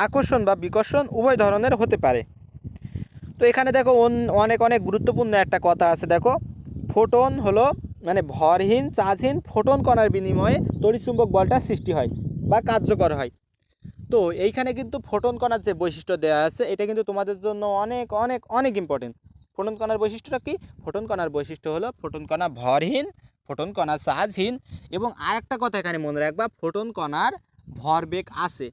আকর্ষণ বা বিকর্ষণ উভয় ধরনের হতে পারে। তো এখানে দেখো অনেক অনেক গুরুত্বপূর্ণ একটা কথা আছে। দেখো ফোটন হলো মানে ভরহীন চার্জহীন ফোটন কণার বিনিময়ে তড়িৎচুম্বক বলটা সৃষ্টি হয় বা কার্যকর হয়। তো এইখানে কিন্তু ফোটন কণার যে বৈশিষ্ট্য দেওয়া আছে, এটা কিন্তু তোমাদের জন্য অনেক অনেক অনেক ইম্পর্টেন্ট। ফোটন কণার বৈশিষ্ট্যটা কি? ফোটন কণার বৈশিষ্ট্য হলো ফোটন কণা ভরহীন, ফোটন কণা চার্জহীন, এবং আরেকটা কথা এখানে মনে রাখবা, ফোটন কণার ভরবেগ আছে।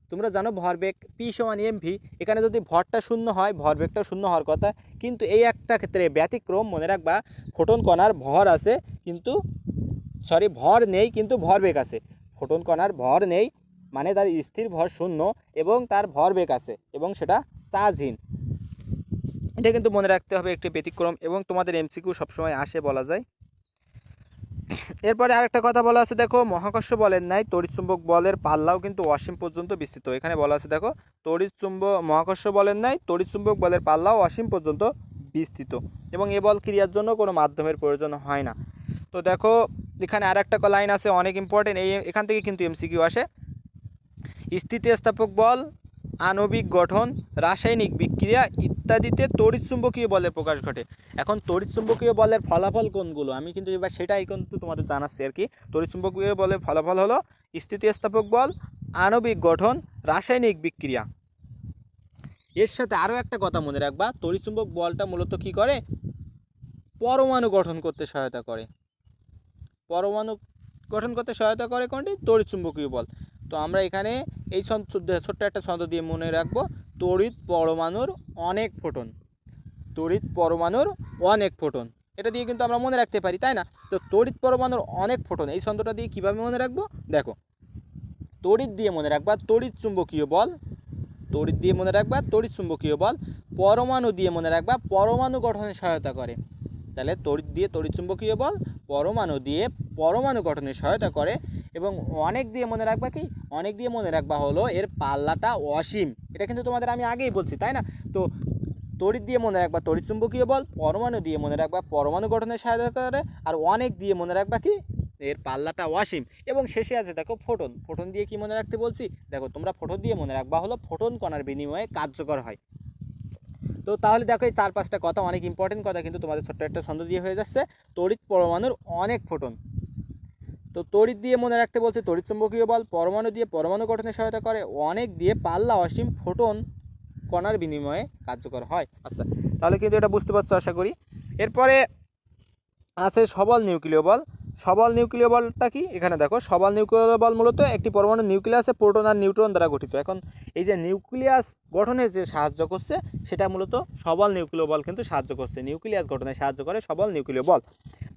তোমরা জানো ভরবেগ P=mv। এখানে যদি ভরটা শূন্য হয়, ভরবেগটাও শূন্য হওয়ার কথা, কিন্তু এই একটা ক্ষেত্রে ব্যতিক্রম। মনে রাখবা ফোটন কণার ভর আছে কিন্তু ভর নেই, কিন্তু ভরবেগ আছে। ফোটন কণার ভর নেই মানে তার স্থির ভর শূন্য, এবং তার ভরবেগ আছে, এবং সেটা চার্জহীন। এটা কিন্তু মনে রাখতে হবে, একটি ব্যতিক্রম, এবং তোমাদের MCQ সবসময় আসে বলা যায়। এরপরে আরেকটা কথা বলা আছে, দেখো মহাকর্ষ বলের ন্যায় তড়িৎচুম্বক বলের পাল্লাও কিন্তু অসীম পর্যন্ত বিস্তৃত। এখানে বলা আছে দেখো মহাকর্ষ বলের ন্যায় তড়িৎচুম্বক বলের পাল্লাও অসীম পর্যন্ত বিস্তৃত, এবং এ বল ক্রিয়ার জন্য কোনো মাধ্যমের প্রয়োজন হয় না। তো দেখো এখানে আরেকটা লাইন আছে অনেক ইম্পর্টেন্ট, এখান থেকে কিন্তু MCQ আসে। স্থিতিস্থাপক বল, আণবিক গঠন, রাসায়নিক বিক্রিয়া ইত্যাদিতে তড়িৎচুম্বকীয় বলের প্রকাশ ঘটে। এখন তড়িৎচুম্বকীয় বলের ফলাফল কোনগুলো, আমি কিন্তু এবার সেটাই কিন্তু তোমাদের জানাচ্ছি আর কি। তড়িৎচুম্বকীয় বলের ফলাফল হলো স্থিতিস্থাপক বল, আণবিক গঠন, রাসায়নিক বিক্রিয়া। এর সাথে আরও একটা কথা মনে রাখবা, তড়িৎচুম্বক বলটা মূলত কী করে? পরমাণু গঠন করতে সহায়তা করে। পরমাণু গঠন করতে সহায়তা করে কোনটি? তড়িৎচুম্বকীয় বল। তো আমরা এখানে এই ছোট্ট একটা ছন্দ দিয়ে মনে রাখবো, তড়িৎ পরমাণুর অনেক ফোটন। তড়িৎ পরমাণুর অনেক ফোটন, এটা দিয়ে কিন্তু আমরা মনে রাখতে পারি, তাই না? তো তড়িৎ পরমাণুর অনেক ফোটন, এই ছন্দটা দিয়ে কীভাবে মনে রাখবো? দেখো তড়িৎ দিয়ে মনে রাখবা তড়িৎ চুম্বকীয় বল, তড়িৎ দিয়ে মনে রাখবা তড়িৎ চুম্বকীয় বল। পরমাণু দিয়ে মনে রাখবা পরমাণু গঠনে সহায়তা করে। তাহলে তড়িৎ দিয়ে তড়িৎচুম্বকীয় বল, পরমাণু দিয়ে পরমাণু গঠনে সহায়তা করে, এবং অনেক দিয়ে মনে রাখবা কি? অনেক দিয়ে মনে রাখবা হলো এর পাল্লাটা অসীম। এটা কিন্তু তোমাদের আমি আগেই বলছি, তাই না? তো তড়িৎ দিয়ে মনে রাখবা তড়িৎচুম্বকীয় বল, পরমাণু দিয়ে মনে রাখবা পরমাণু গঠনে সহায়তা করে, আর অনেক দিয়ে মনে রাখবা কি? এর পাল্লাটা অসীম, এবং শেষে আছে দেখো ফোটন। ফোটন দিয়ে কি মনে রাখতে বলছি? দেখো তোমরা ফোটন দিয়ে মনে রাখবা হলো ফোটন কণার বিনিময়ে কার্যকর হয়। তো তাহলে দেখো এই 4-5টা কথা অনেক ইম্পর্টেন্ট কথা, কিন্তু তোমাদের ছোট্ট একটা ছন্দ দিয়ে হয়ে যাচ্ছে। তড়িৎ পরমাণুর অনেক ফোটন। তো তড়িৎ দিয়ে মনে রাখতে বলছে তড়িৎ চুম্বকীয় বল, পরমাণু দিয়ে পরমাণু গঠনে সহায়তা করে, অনেক দিয়ে পাল্লা অসীম, ফোটন কণার বিনিময়ে কার্যকর হয়। আচ্ছা, তাহলে কিন্তু এটা বুঝতে পারছো আশা করি। এরপরে আছে সবল নিউক্লিয় বল। সবল নিউক্লিয় বলটা কি? এখানে দেখো সবল নিউক্লিয় বল মূলত একটি পরমাণু নিউক্লিয়াসে প্রোটন আর নিউট্রন দ্বারা গঠিত। এখন এই যে নিউক্লিয়াস গঠনে যে সাহায্য করছে সেটা মূলত সবল নিউক্লিয় বল কিন্তু সাহায্য করছে, নিউক্লিয়াস গঠনে সাহায্য করে সবল নিউক্লিয় বল।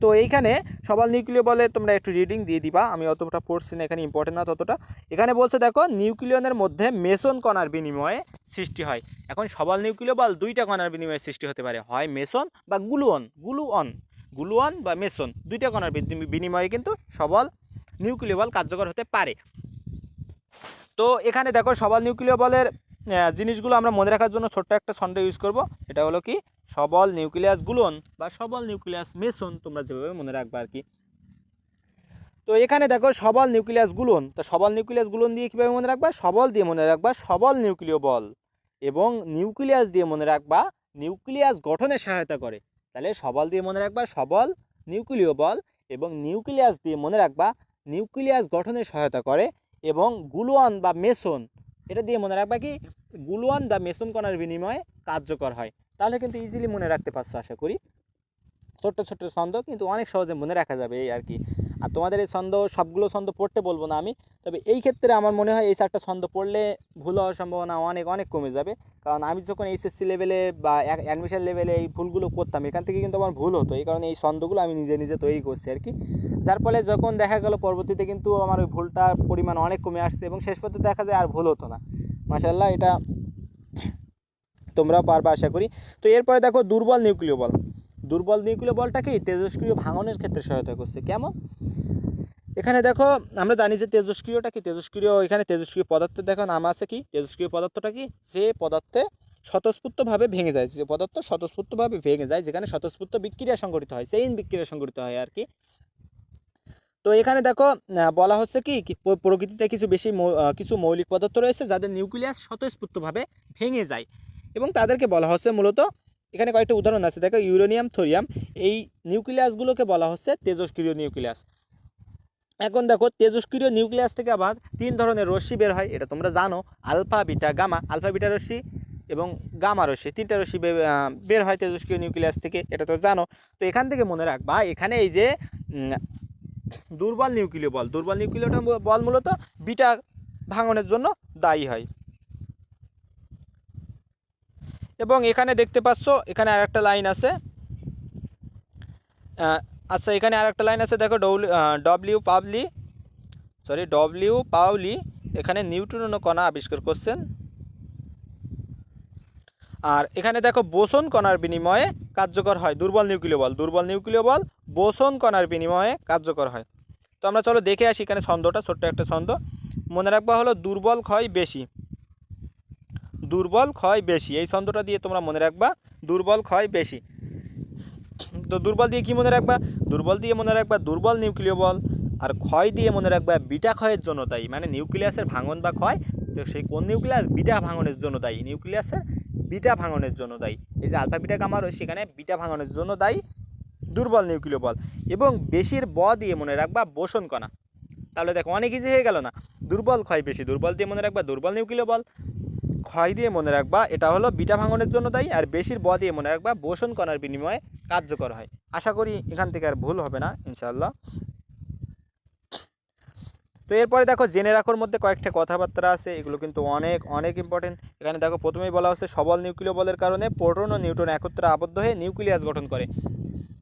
তো এইখানে সবল নিউক্লিয় বলে তোমরা একটু রিডিং দিয়ে দিবা, আমি অতটা পড়ছি না, এখানে ইম্পর্টেন্ট না ততটা। এখানে বলছে দেখো নিউক্লিয়নের মধ্যে মেসন কণার বিনিময়ে সৃষ্টি হয়। এখন সবল নিউক্লিয় বল দুইটা কণার বিনিময়ে সৃষ্টি হতে পারে, হয় মেসন বা গ্লুয়ন বা মেসন, দুইটা কণার বিনিময়ে কিন্তু সবল নিউক্লিয় বল কার্যকর হতে পারে। তো এখানে দেখো সবল নিউক্লিয় বলের জিনিসগুলো আমরা মনে রাখার জন্য ছোট্ট একটা ছন্দ ইউজ করব। এটা হলো কি সবল নিউক্লিয়াস গ্লুয়ন বা সবল নিউক্লিয়াস মেসন, তোমরা যেভাবে মনে রাখবা আর কি। তো এখানে দেখো সবল নিউক্লিয়াস গ্লুয়ন, তো সবল নিউক্লিয়াস গ্লুয়ন দিয়ে কীভাবে মনে রাখবা? সবল দিয়ে মনে রাখবা সবল নিউক্লিয় বল, এবং নিউক্লিয়াস দিয়ে মনে রাখবা নিউক্লিয়াস গঠনে সহায়তা করে। তাহলে সবল দিয়ে মনে রাখবা সবল নিউক্লিয় বল, এবং নিউক্লিয়াস দিয়ে মনে রাখবা নিউক্লিয়াস গঠনে সহায়তা করে, এবং গ্লুয়ন বা মেসন এটা দিয়ে মনে রাখবা কি গ্লুয়ন বা মেসন কণার বিনিময়ে কার্যকর হয়। তাহলে কিন্তু ইজিলি মনে রাখতে পারছো আশা করি। ছোট্ট ছোট্ট ছন্দ কিন্তু অনেক সহজে মনে রাখা যাবে এই আর কি। আর তোমাদের এই ছন্দ সবগুলো ছন্দ পড়তে বলবো না আমি, তবে এই ক্ষেত্রে আমার মনে হয় এই 4টা ছন্দ পড়লে ভুল হওয়ার সম্ভাবনা অনেক অনেক কমে যাবে। কারণ আমি যখন এইচএসসি লেভেলে বা অ্যাডমিশন লেভেলে এই ভুলগুলো করতাম, এখান থেকে কিন্তু আমার ভুল হতো, এই কারণে এই ছন্দগুলো আমি নিজে নিজে তৈরি করছি আর কি। যার ফলে যখন দেখা গেল পরবর্তীতে কিন্তু আমার ওই ভুলটার পরিমাণ অনেক কমে আসছে, এবং শেষ পর্যন্ত দেখা যায় আর ভুল হতো না। মাশাআল্লাহ, এটা তোমরাও পারবা আশা করি। তো এরপরে দেখো দুর্বল নিউক্লিয় বল। দুর্বল নিউক্লিয় বলটা কি তেজস্ক্রিয় ভাঙনের ক্ষেত্রে সহায়তা করছে। কেমন? এখানে দেখো আমরা জানি যে তেজস্ক্রিয়টা কি, তেজস্ক্রিয় এখানে তেজস্ক্রিয় পদার্থের দেখো নাম আছে কি, তেজস্ক্রিয় পদার্থটা কি? যে পদার্থে স্বতঃস্ফূর্তভাবে ভেঙে যায়, যে পদার্থ স্বতঃস্ফূর্তভাবে ভেঙে যায়, যেখানে স্বতঃস্ফূর্ত বিক্রিয়া সংঘটিত হয়, চেইন বিক্রিয়া সংঘটিত হয় আর কি। তো এখানে দেখো বলা হচ্ছে কি প্রকৃতিতে কিছু মৌলিক পদার্থ রয়েছে যাদের নিউক্লিয়াস স্বতঃস্ফূর্তভাবে ভেঙে যায়, এবং তাদেরকে বলা হচ্ছে মূলত, এখানে কয়েকটা উদাহরণ আছে দেখো, ইউরেনিয়াম, থোরিয়াম, এই নিউক্লিয়াসগুলোকে বলা হচ্ছে তেজস্ক্রিয় নিউক্লিয়াস। এখন দেখো তেজস্ক্রিয় নিউক্লিয়াস থেকে আবার 3 ধরনের রশ্মি বের হয়, এটা তোমরা জানো, alpha, beta, gamma. Alpha, beta রশ্মি এবং গামা রশ্মি, 3টা রশ্মি বের হয় তেজস্ক্রিয় নিউক্লিয়াস থেকে, এটা তো জানো। তো এখান থেকে মনে রাখবা এখানে এই যে দুর্বল নিউক্লিয় বল মূলত বিটা ভাঙনের জন্য দায়ী হয়। এবং এখানে দেখতে পাচ্ছ এখানে আরেকটা লাইন আছে, আচ্ছা এখানে আরেকটা লাইন আছে দেখো, ডব্লিউ পাউলি এখানে নিউট্রিনো কণা আবিষ্কার করছেন। আর এখানে দেখো বোসন কণার বিনিময়ে কার্যকর হয় দুর্বল নিউক্লিয় বল বোসন কণার বিনিময়ে কার্যকর হয়। তো আমরা চলো দেখে আসি এখানে ছন্দটা, ছোট্ট একটা ছন্দ মনে রাখবা হলো দুর্বল ক্ষয় বেশি, এই ছন্দটা দিয়ে তোমরা মনে রাখবা দুর্বল ক্ষয় বেশি। তো দুর্বল দিয়ে কি মনে রাখবা? দুর্বল দিয়ে মনে রাখবা দুর্বল নিউক্লিয় বল, আর ক্ষয় দিয়ে মনে রাখবা বিটা ক্ষয়ের জন্য দায়ী, মানে নিউক্লিয়াসের ভাঙন বা ক্ষয়, তো সেই কোন নিউক্লিয়াস? বিটা ভাঙনের জন্য দায়ী, নিউক্লিয়াসের বিটা ভাঙনের জন্য দায়ী। এই যে আলফা বিটা গামা রয়েছে সেখানে বিটা ভাঙনের জন্য দায়ী দুর্বল নিউক্লিয় বল। এবং বেশির দিয়ে মনে রাখবা বোসন কণা। তাহলে দেখো অনেক ইজি হয়ে গেল না? দুর্বল ক্ষয় বেশি, দুর্বল দিয়ে মনে রাখবা দুর্বল নিউক্লিয় বল, ক্ষয় দিয়ে মনে রাখবা এটা হলো বিটা ভাঙনের জন্য দায়ী, আর বেশির দিয়ে মনে রাখবা বোসন কণার বিনিময়ে কার্যকর হয়। আশা করি এখান থেকে আর ভুল হবে না ইনশাআল্লাহ। তো এরপরে দেখো জেনে রাখার মধ্যে কয়েকটা কথাবার্তা আছে, এগুলো কিন্তু অনেক অনেক ইম্পর্টেন্ট। এখানে দেখো প্রথমেই বলা হচ্ছে সবল নিউক্লিয় বলের কারণে প্রোটন ও নিউট্রন একত্রে আবদ্ধ হয়ে নিউক্লিয়াস গঠন করে।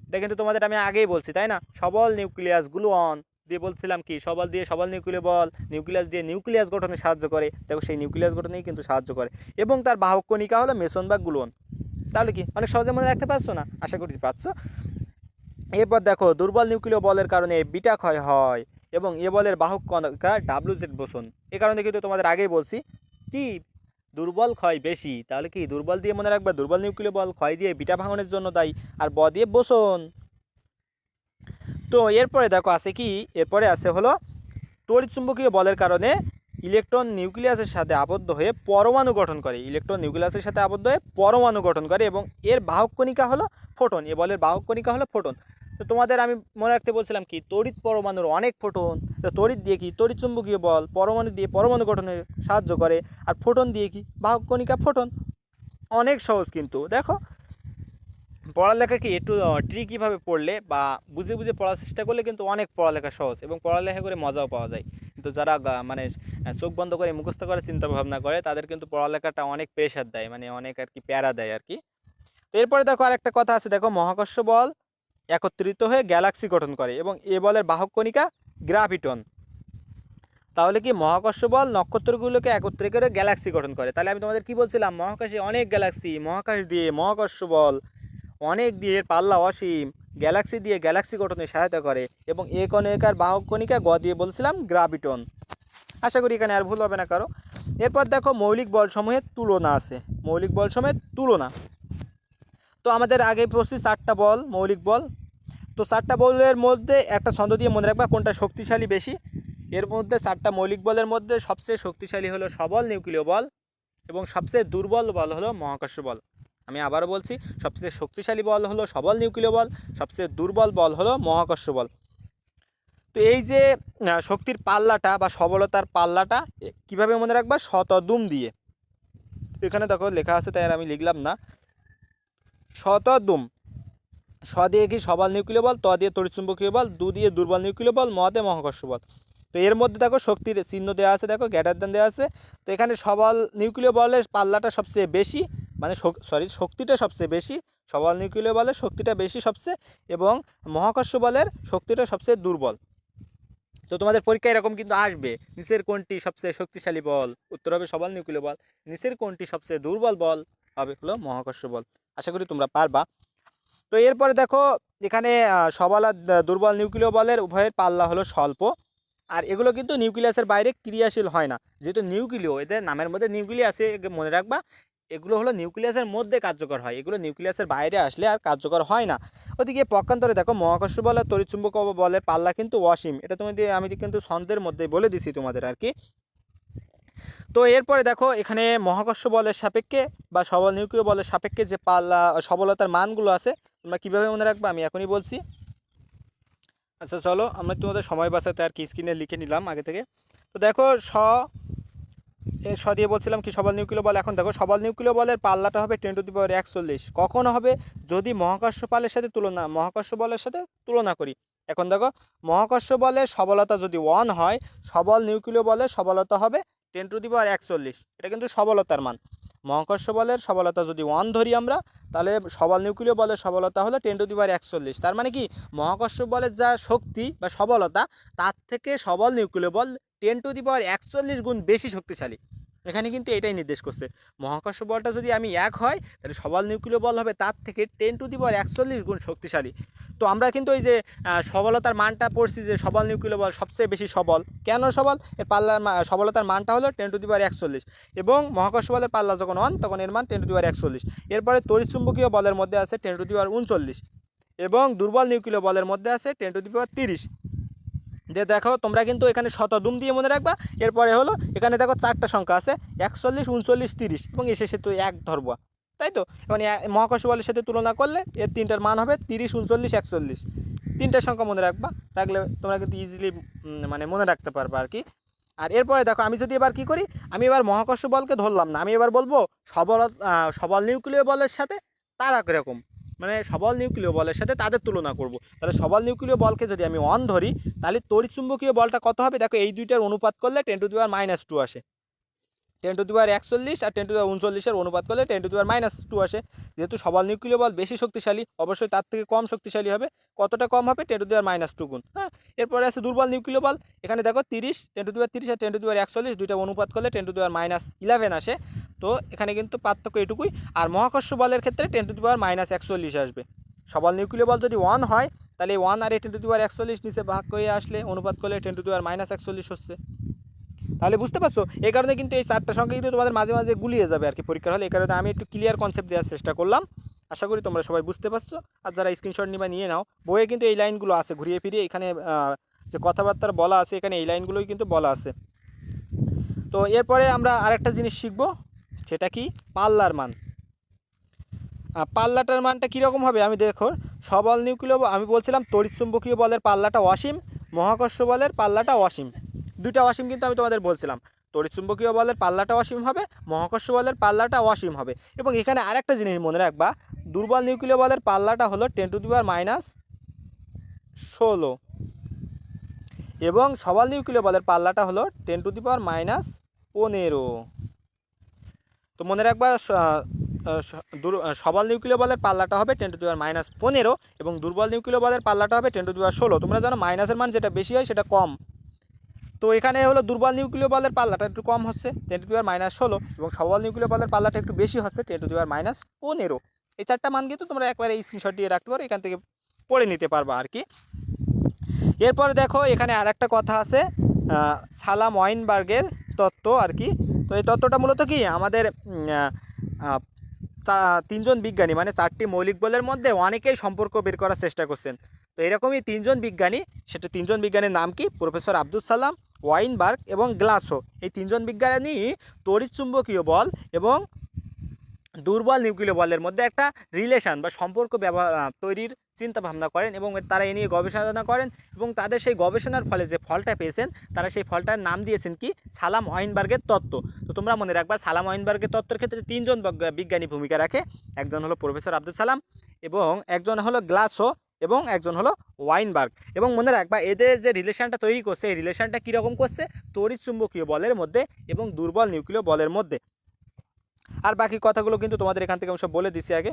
এটা কিন্তু তোমাদের আমি আগেই বলছি তাই না? সবল নিউক্লিয়াস গ্লুয়ন দিয়ে বলছিলাম কি, সবল দিয়ে সবল নিউক্লিয় বল, নিউক্লিয়াস দিয়ে নিউক্লিয়াস গঠনে সাহায্য করে। দেখো সেই নিউক্লিয়াস গঠনেই কিন্তু সাহায্য করে, এবং তার বাহক কণিকা হলো মেসন বা গ্লুয়ন। তাহলে কি অনেক সহজে মনে রাখতে পারছো না? আশা করি পাচ্ছ। এরপর দেখো দুর্বল নিউক্লিয় বলের কারণে বিটা ক্ষয় হয়, এবং এ বলের বাহক কণিকা WZ বোসন। এ কারণে কিন্তু তোমাদের আগেই বলছি কি দুর্বল ক্ষয় বেশি। তাহলে কি দুর্বল দিয়ে মনে রাখবে দুর্বল নিউক্লিয় বল, ক্ষয় দিয়ে বিটা ভাঙনের জন্য দায়ী, আর দিয়ে বোসন। তো তো এরপরে দেখো আছে কি, এরপরে আছে হলো তড়িৎচুম্বকীয় বলের কারণে ইলেকট্রন নিউক্লিয়াসের সাথে আবদ্ধ হয়ে পরমাণু গঠন করে, ইলেকট্রন নিউক্লিয়াসের সাথে আবদ্ধ হয়ে পরমাণু গঠন করে এবং এর বাহক কণিকা হলো ফোটন, এ বলের বাহক কণিকা হলো ফোটন। তো তোমাদের আমি মনে রাখতে বলছিলাম কি, তড়িৎ পরমাণুর অনেক ফোটন, তো তড়িৎ দিয়ে কি তড়িৎচুম্বকীয় বল, পরমাণু দিয়ে পরমাণু গঠনে সাহায্য করে, আর ফোটন দিয়ে কি বাহক কণিকা ফোটন। অনেক সহজ কিন্তু দেখো, পড়ালেখা কি একটু ট্রিকিভাবে পড়লে বা বুঝে বুঝে পড়ার চেষ্টা করলে কিন্তু অনেক পড়ালেখা সহজ এবং পড়ালেখা করে মজাও পাওয়া যায়। কিন্তু যারা মানে চোখ বন্ধ করে মুখস্থ করে চিন্তা ভাবনা করে তাদের কিন্তু পড়ালেখাটা অনেক প্রেশার দেয়, মানে অনেক আর কি প্যারা দেয় আর কি। তো এরপরে দেখো আরেকটা কথা আছে, দেখো মহাকর্ষ বল একত্রিত হয়ে গ্যালাক্সি গঠন করে এবং এ বলের বাহক কণিকা গ্রাভিটন। তাহলে কি মহাকর্ষ বল নক্ষত্রগুলোকে একত্রে করে গ্যালাক্সি গঠন করে। তাহলে আমি তোমাদের কি বলছিলাম, মহাকাশে অনেক গ্যালাক্সি, মহাকাশ দিয়ে মহাকর্ষ বল অনেক দিয়ে এর পাল্লা অসীম, গ্যালাক্সি দিয়ে গ্যালাক্সি গঠনে সহায়তা করে এবং এ কণিকার বাহক কণিকা গ দিয়ে বলছিলাম গ্রাভিটন। আশা করি এখানে আর ভুল হবে না কারো। এরপর দেখো মৌলিক বলসমূহের তুলনা আছে, মৌলিক বলসমূহের তুলনা। তো আমাদের আগে পড়ছি 4টা বল, মৌলিক বল। তো 4টা বলের মধ্যে একটা ছন্দ দিয়ে মনে রাখবা কোনটা শক্তিশালী বেশি। এর মধ্যে 4টা মৌলিক বলের মধ্যে সবচেয়ে শক্তিশালী হলো সবল নিউক্লিয় বল এবং সবচেয়ে দুর্বল বল হলো মহাকর্ষ বল। আমি আবারও বলছি, সবচেয়ে শক্তিশালী বল হলো সবল নিউক্লিয় বল, সবচেয়ে দুর্বল বল হলো মহাকর্ষ বল। তো এই যে শক্তির পাল্লাটা বা সবলতার পাল্লাটা কিভাবে মনে রাখবা, শতদুম দিয়ে। এখানে দেখো লেখা আছে, তাই আর আমি লিখলাম না। শতদুম, স দিয়ে কি সবল নিউক্লিয় বল, ত দিয়ে তড়িৎচুম্বকীয় বল, দু দিয়ে দুর্বল নিউক্লিয় বল, ম দিয়ে মহাকর্ষ বল। তো এর মধ্যে দেখো শক্তির চিহ্ন দেওয়া আছে, দেখো গ্রেটার দ্যান দেওয়া আছে। তো এখানে সবল নিউক্লিয় বলের পাল্লাটা সবচেয়ে বেশি, মানে শক্তিটা সবচেয়ে বেশি, সবল নিউক্লিয় বলের শক্তিটা বেশি সবচেয়ে, এবং মহাকর্ষ বলের শক্তিটা সবচেয়ে দুর্বল। তো তোমাদের পরীক্ষা এরকম কিন্তু আসবে, নিচের কোনটি সবচেয়ে শক্তিশালী বল, উত্তর হবে সবল নিউক্লিয় বল। নিচের কোনটি সবচেয়ে দুর্বল বল, হবে হলো মহাকর্ষ বল। আশা করি তোমরা পারবা। তো এরপরে দেখো এখানে সবল আর দুর্বল নিউক্লিয় বলের উভয়ের পাল্লা হলো স্বল্প, আর এগুলো কিন্তু নিউক্লিয়াসের বাইরে ক্রিয়াশীল হয় না, যেহেতু নিউক্লিয়, এদের নামের মধ্যে নিউক্লিয়াস আছে, মনে রাখবা এগুলো হলো নিউক্লিয়াসের মধ্যে কার্যকর হয়, এগুলো নিউক্লিয়াসের বাইরে আসলে আর কার্যকর হয় না। ওদিকে পক্ষান্তরে দেখো মহাকর্ষ বল আর তড়িৎচুম্বক বলের পাল্লা কিন্তু অসীম, এটা আমি কিন্তু ছন্দের মধ্যে বলে দিছি তোমাদের আর কি। তো এরপরে দেখো এখানে মহাকর্ষ বলের সাপেক্ষে বা সবল নিউক্লিয় বলের সাপেক্ষে যে পাল্লা সবলতার মানগুলো আছে তোমরা কীভাবে মনে রাখবে আমি এখনই বলছি। আচ্ছা চলো, আমরা তোমাদের সময় বাঁচাতে আর কি স্ক্রিনে লিখে নিলাম আগে থেকে। তো দেখো দিয়ে বলছিলাম কি সবল নিউক্লিয় বল। এখন দেখো সবল নিউক্লিয় বলের পাল্লাটা হবে 10⁻41। কখন হবে, যদি মহাকর্ষ মহাকর্ষ বলের সাথে তুলনা করি। এখন দেখো মহাকর্ষ বলের সবলতা যদি 1 হয়, সবল নিউক্লিয় বলের সবলতা হবে 10⁻41। এটা কিন্তু সবলতার মান। মহাকর্ষ বলের সবলতা যদি 1 ধরি আমরা, তাহলে সবল নিউক্লিয় বলের সবলতা হলো 10⁻41। তার মানে কি মহাকর্ষ বলের যা শক্তি বা সবলতা, তার থেকে সবল নিউক্লিয় বল 10⁻41 গুণ বেশি শক্তিশালী। এখানে কিন্তু এটাই নির্দেশ করছে, মহাকর্ষ বলটা যদি আমি 1 হয়, তাহলে সবল নিউক্লিয় বল হবে তার থেকে 10⁻41 গুণ শক্তিশালী। তো আমরা কিন্তু এই যে সবলতার মানটা পড়ছি যে সবল নিউক্লিয় বল সবচেয়ে বেশি সবল, কেন সবল, এর পাল্লার সবলতার মানটা হলো 10⁻41 এবং মহাকর্ষ বলের পাল্লা যখন 1 তখন এর মান 10⁻41। এরপরে তড়িৎচুম্বকীয় বলের মধ্যে আছে 10⁻39 এবং দুর্বল নিউক্লিয় বলের মধ্যে আছে 10⁻30। দিয়ে দেখো তোমরা কিন্তু এখানে শতদুম দিয়ে মনে রাখবা। এরপরে হলো এখানে দেখো 4টা সংখ্যা আছে, 41, 39, 30 এবং এর শেষে তো 1 ধরবা, তাই তো। এখন মহাকর্ষ বলের সাথে তুলনা করলে এর 3টার মান হবে 30, 39, 41। 3টা সংখ্যা মনে রাখবা, রাখলে তোমরা কিন্তু ইজিলি মানে মনে রাখতে পারবা আর কি। আর এরপরে দেখো আমি যদি এবার কী করি, আমি এবার মহাকর্ষ বলকে ধরলাম না, আমি এবার বলবো সবল নিউক্লিয় বলের সাথে তারা কীরকম, মানে সবল নিউক্লিয় বলের সাথে তাদের তুলনা করব। তাহলে সবল নিউক্লিয় বলকে যদি আমি 1 ধরি, তাহলে তড়িৎচুম্বকীয় বলটা কত হবে, দেখো এই দুইটার অনুপাত করলে 10⁻2 আসে। 10⁻41 আর 10⁻39 অনুপাত করলে 10⁻2 আসে। যেহেতু সবল নিউক্লিয় বল বেশি শক্তিশালী, অবশ্যই তার থেকে কম শক্তিশালী হবে। কতটা কম হবে, 10⁻2 গুণ। হ্যাঁ, এরপরে আছে দুর্বল নিউক্লিয় বল। এখানে দেখো 30, 10⁻30 আর 10⁻41 দুইটা অনুপাত করলে 10⁻11 আসে। তো এখানে কিন্তু পার্থক্য এটুকুই। আর মহাকর্ষ বলের ক্ষেত্রে 10⁻41 আসবে। সবল নিউক্লিয় বল যদি 1 হয়, তাহলে 1 আর 10⁻41 নিচে ভাগ করে আসলে অনুপাত করলে 10⁻41 হচ্ছে। তাহলে বুঝতে পারছো, এই কারণে কিন্তু এই 4টা সংখ্যা কিন্তু তোমাদের মাঝে মাঝে গুলিয়ে যাবে আর কি পরীক্ষার হলে। এই কারণে আমি একটু ক্লিয়ার কনসেপ্ট দেওয়ার চেষ্টা করলাম। আশা করি তোমরা সবাই বুঝতে পারছো। আর যারা স্ক্রিনশট নিবা নিয়ে নাও, বইয়ে কিন্তু এই লাইনগুলো আছে, ঘুরিয়ে ফিরিয়ে এখানে যে কথাবার্তা বলা আছে এখানে এই লাইনগুলোই কিন্তু বলা আছে। তো এরপরে আমরা আরেকটা জিনিস শিখব, সেটা কি পাল্লার মান। পাল্লাটার মানটা কীরকম হবে আমি দেখো, সবল নিউক্লিয় আমি বলছিলাম তড়িৎচুম্বকীয় বলের পাল্লাটা অসীম, মহাকর্ষ বলের পাল্লাটা অসীম, দুইটা অসীম কিন্তু আমি তোমাদের বলছিলাম। তড়িৎচুম্বকীয় বলের পাল্লাটা অসীম হবে, মহাকর্ষ বলের পাল্লাটা অসীম হবে। এবং এখানে আরেকটা জিনিস মনে রাখবা, দুর্বল নিউক্লিয় বলের পাল্লাটা হলো 10⁻⁻16 এবং সবল নিউক্লিয় বলের পাল্লাটা হলো 10⁻⁻15। তো মনে রাখবা সবল নিউক্লিয় বলের পাল্লাটা হবে 10⁻⁻15 এবং দুর্বল নিউক্লিয় বলের পাল্লাটা হবে 10⁻16। তোমরা জানো মাইনাসের মান যেটা বেশি হয় সেটা কম, তো এখানে হলো দুর্বল নিউক্লিয় বলের পাল্লাটা একটু কম হচ্ছে 10⁻16 এবং সবল নিউক্লিয় বলের পাল্লাটা একটু বেশি হচ্ছে 10⁻15। এই চারটা মান কিন্তু তোমরা একবারে স্ক্রিনশট দিয়ে রাখতে পারো, এখান থেকে পড়ে নিতে পারবা আর কি। এরপর দেখো এখানে আর একটা কথা আছে, সালাম ওয়াইনবার্গের তত্ত্ব আর কি। তো এই তত্ত্বটা মূলত কি আমাদের তিনজন বিজ্ঞানী মানে চারটি মৌলিক বলের মধ্যে অনেকেই সম্পর্ক বের করার চেষ্টা করছেন। তো এরকমই তিনজন বিজ্ঞানী, সেটা তিনজন বিজ্ঞানীর নাম কি, প্রফেসর আব্দুল সালাম, ওয়াইনবার্গ এবং গ্লাসো। এই তিনজন বিজ্ঞানী তড়িৎচুম্বকীয় বল এবং দুর্বল নিউক্লিয় বলের মধ্যে একটা রিলেশন বা সম্পর্ক তৈরির চিন্তা ভাবনা করেন এবং তারা এ নিয়ে গবেষণা করেন এবং তাদের সেই গবেষণার ফলে যে ফলটা পেয়েছেন তারা সেই ফলটার নাম দিয়েছেন কি সালাম ওয়াইনবার্গের তত্ত্ব। তো তোমরা মনে রাখবা সালাম ওয়াইনবার্গের তত্ত্বের ক্ষেত্রে তিনজন বিজ্ঞানী ভূমিকা রাখে, একজন হলো প্রফেসর আব্দুল সালাম এবং একজন হলো গ্লাসো এবং একজন হলো ওয়াইনবার্গ। এবং মনে রাখবা এদের যে রিলেশনটা তৈরি করছে এই রিলেশনটা কীরকম করছে, তড়িৎচুম্বকীয় বলের মধ্যে এবং দুর্বল নিউক্লিয় বলের মধ্যে। আর বাকি কথাগুলো কিন্তু তোমাদের এখান থেকে আমি সব বলে দিছি আগে।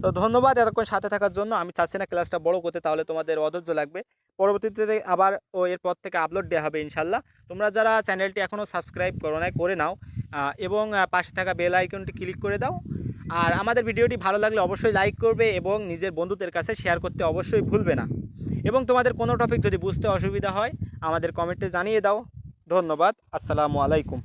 তো ধন্যবাদ এতক্ষণ সাথে থাকার জন্য। আমি চাচ্ছি না ক্লাসটা বড় করতে, তাহলে তোমাদের অধৈর্য লাগবে। পরবর্তীতে আবার এরপর থেকে আপলোড দেওয়া হবে ইনশাল্লাহ। তোমরা যারা চ্যানেলটি এখনও সাবস্ক্রাইব করো নাই করে নাও এবং পাশে থাকা বেল আইকনটি ক্লিক করে দাও। আর আমাদের ভিডিওটি ভালো লাগলে অবশ্যই লাইক করবে এবং নিজের বন্ধুদের কাছে শেয়ার করতে অবশ্যই ভুলবে না। এবং তোমাদের কোনো টপিক যদি বুঝতে অসুবিধা হয় আমাদের কমেন্টে জানিয়ে দাও। ধন্যবাদ, আসসালামু আলাইকুম।